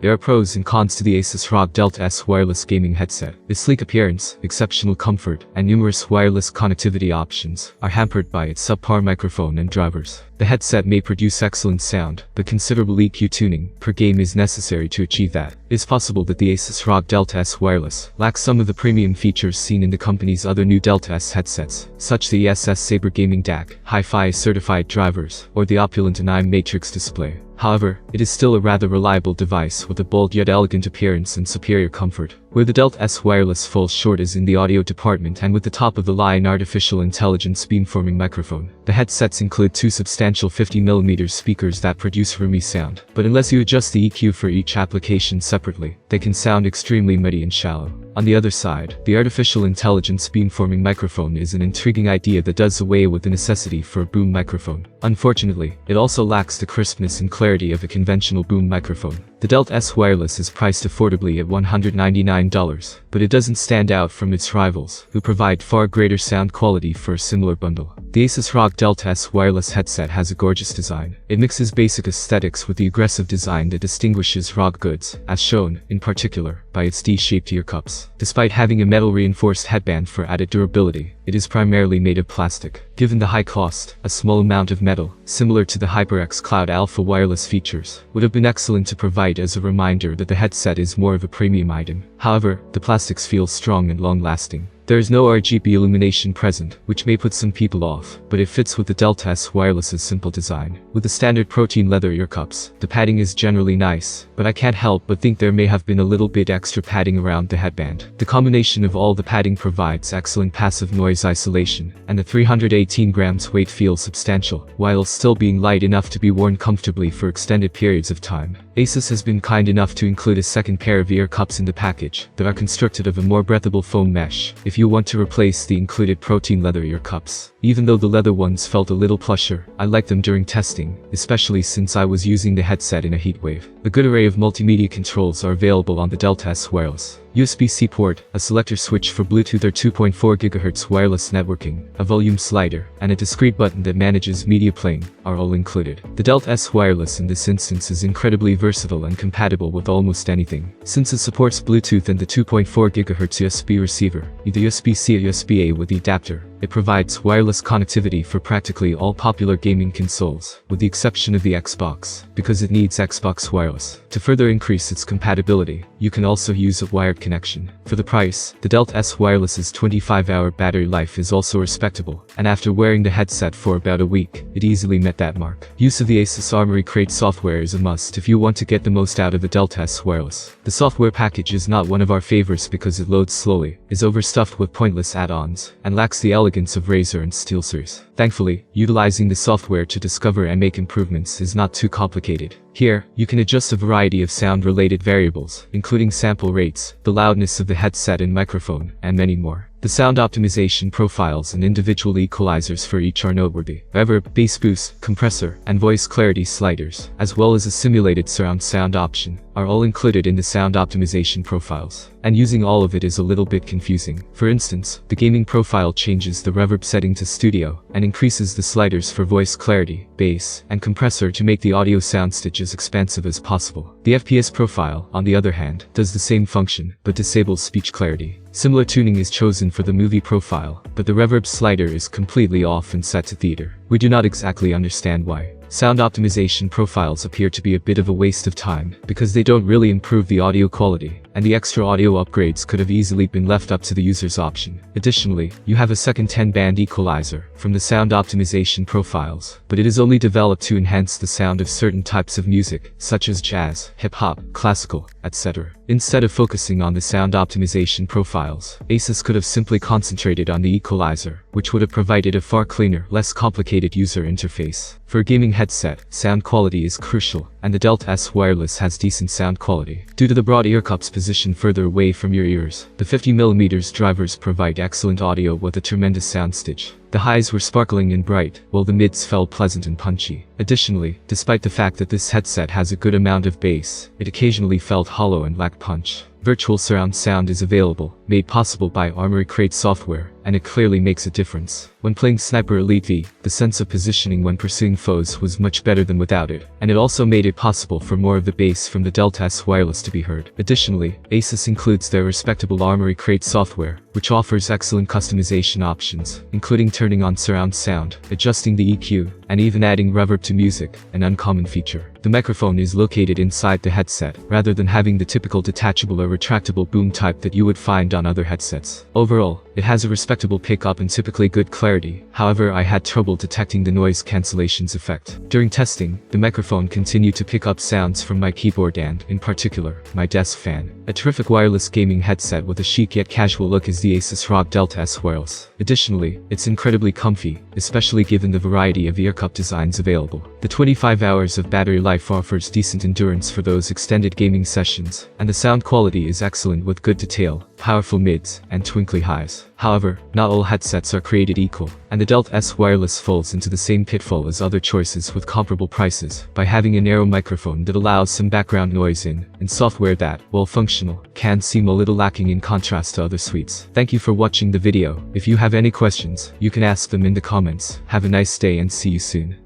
There are pros and cons to the Asus ROG Delta S wireless gaming headset. Its sleek appearance, exceptional comfort, and numerous wireless connectivity options are hampered by its subpar microphone and drivers. The headset may produce excellent sound, but considerable EQ tuning per game is necessary to achieve that. It is possible that the Asus ROG Delta S wireless lacks some of the premium features seen in the company's other new Delta S headsets, such as the ESS Sabre gaming DAC, Hi-Fi certified drivers, or the opulent Anime Matrix display. However, it is still a rather reliable device with a bold yet elegant appearance and superior comfort. Where the Delta S wireless falls short is in the audio department and with the top-of-the-line artificial intelligence beamforming microphone. The headsets include two substantial 50mm speakers that produce roomy sound, but unless you adjust the EQ for each application separately, they can sound extremely muddy and shallow. On the other side, the artificial intelligence beamforming microphone is an intriguing idea that does away with the necessity for a boom microphone. Unfortunately, it also lacks the crispness and clarity of a conventional boom microphone. The Delta S wireless is priced affordably at $199, but it doesn't stand out from its rivals, who provide far greater sound quality for a similar bundle. The Asus ROG Delta S wireless headset has a gorgeous design. It mixes basic aesthetics with the aggressive design that distinguishes ROG goods, as shown, in particular, by its D-shaped ear cups. Despite having a metal-reinforced headband for added durability, it is primarily made of plastic. Given the high cost, a small amount of metal, similar to the HyperX Cloud Alpha wireless features, would have been excellent to provide as a reminder that the headset is more of a premium item. However, the plastics feel strong and long-lasting. There is no RGB illumination present, which may put some people off, but it fits with the Delta S wireless's simple design. With the standard protein leather ear cups, the padding is generally nice, but I can't help but think there may have been a little bit extra padding around the headband. The combination of all the padding provides excellent passive noise isolation, and the 318 grams weight feels substantial, while still being light enough to be worn comfortably for extended periods of time. Asus has been kind enough to include a second pair of ear cups in the package that are constructed of a more breathable foam mesh if you want to replace the included protein leather ear cups. Even though the leather ones felt a little plusher, I liked them during testing, especially since I was using the headset in a heat wave. A good array of multimedia controls are available on the Delta S wireless. USB-C port, a selector switch for Bluetooth or 2.4 GHz wireless networking, a volume slider, and a discrete button that manages media playing are all included. The Delta S wireless in this instance is incredibly versatile and compatible with almost anything. Since it supports Bluetooth and the 2.4 GHz USB receiver, either USB-C or USB-A with the adapter, it provides wireless connectivity for practically all popular gaming consoles, with the exception of the Xbox, because it needs Xbox Wireless. To further increase its compatibility, you can also use a wired connection. For the price, the Delta S wireless's 25-hour battery life is also respectable, and after wearing the headset for about a week, it easily met that mark. Use of the Asus Armoury Crate software is a must if you want to get the most out of the Delta S wireless. The software package is not one of our favorites because it loads slowly, is overstuffed with pointless add-ons, and lacks the elegance of Razer and SteelSeries. Thankfully, utilizing the software to discover and make improvements is not too complicated. Here, you can adjust a variety of sound-related variables, including sample rates, the loudness of the headset and microphone, and many more. The sound optimization profiles and individual equalizers for each are noteworthy. Reverb, bass boost, compressor, and voice clarity sliders, as well as a simulated surround sound option, are all included in the sound optimization profiles. And using all of it is a little bit confusing. For instance, the gaming profile changes the reverb setting to studio, and increases the sliders for voice clarity, bass, and compressor to make the audio soundstage as expansive as possible. The FPS profile, on the other hand, does the same function, but disables speech clarity. Similar tuning is chosen for the movie profile, but the reverb slider is completely off and set to theater. We do not exactly understand why. Sound optimization profiles appear to be a bit of a waste of time, because they don't really improve the audio quality, and the extra audio upgrades could have easily been left up to the user's option. Additionally, you have a second 10-band equalizer from the sound optimization profiles, but it is only developed to enhance the sound of certain types of music, such as jazz, hip-hop, classical, etc. Instead of focusing on the sound optimization profiles, Asus could have simply concentrated on the equalizer, which would have provided a far cleaner, less complicated user interface. For a gaming headset, sound quality is crucial, and the Delta S wireless has decent sound quality. Due to the broad ear cups positioned further away from your ears, the 50mm drivers provide excellent audio with a tremendous soundstage. The highs were sparkling and bright, while the mids felt pleasant and punchy. Additionally, despite the fact that this headset has a good amount of bass, it occasionally felt hollow and lacked punch. Virtual surround sound is available, made possible by Armoury Crate software, and it clearly makes a difference. When playing Sniper Elite V, the sense of positioning when pursuing foes was much better than without it, and it also made it possible for more of the bass from the Delta S wireless to be heard. Additionally, Asus includes their respectable Armoury Crate software, which offers excellent customization options, including turning on surround sound, adjusting the EQ, and even adding reverb to music, an uncommon feature. The microphone is located inside the headset, rather than having the typical detachable or retractable boom type that you would find on other headsets. Overall, it has a respectable pickup and typically good clarity. However, I had trouble detecting the noise cancellations effect. During testing, the microphone continued to pick up sounds from my keyboard and, in particular, my desk fan. A terrific wireless gaming headset with a chic yet casual look is the Asus ROG Delta S wireless. Additionally, it's incredibly comfy, especially given the variety of ear cup designs available. The 25 hours of battery life offers decent endurance for those extended gaming sessions, and the sound quality is excellent with good detail, powerful mids, and twinkly highs. However, not all headsets are created equal, and the Delta S wireless falls into the same pitfall as other choices with comparable prices by having a narrow microphone that allows some background noise in, and software that, while functional, can seem a little lacking in contrast to other suites. Thank you for watching the video. If you have any questions, you can ask them in the comments. Have a nice day and see you soon.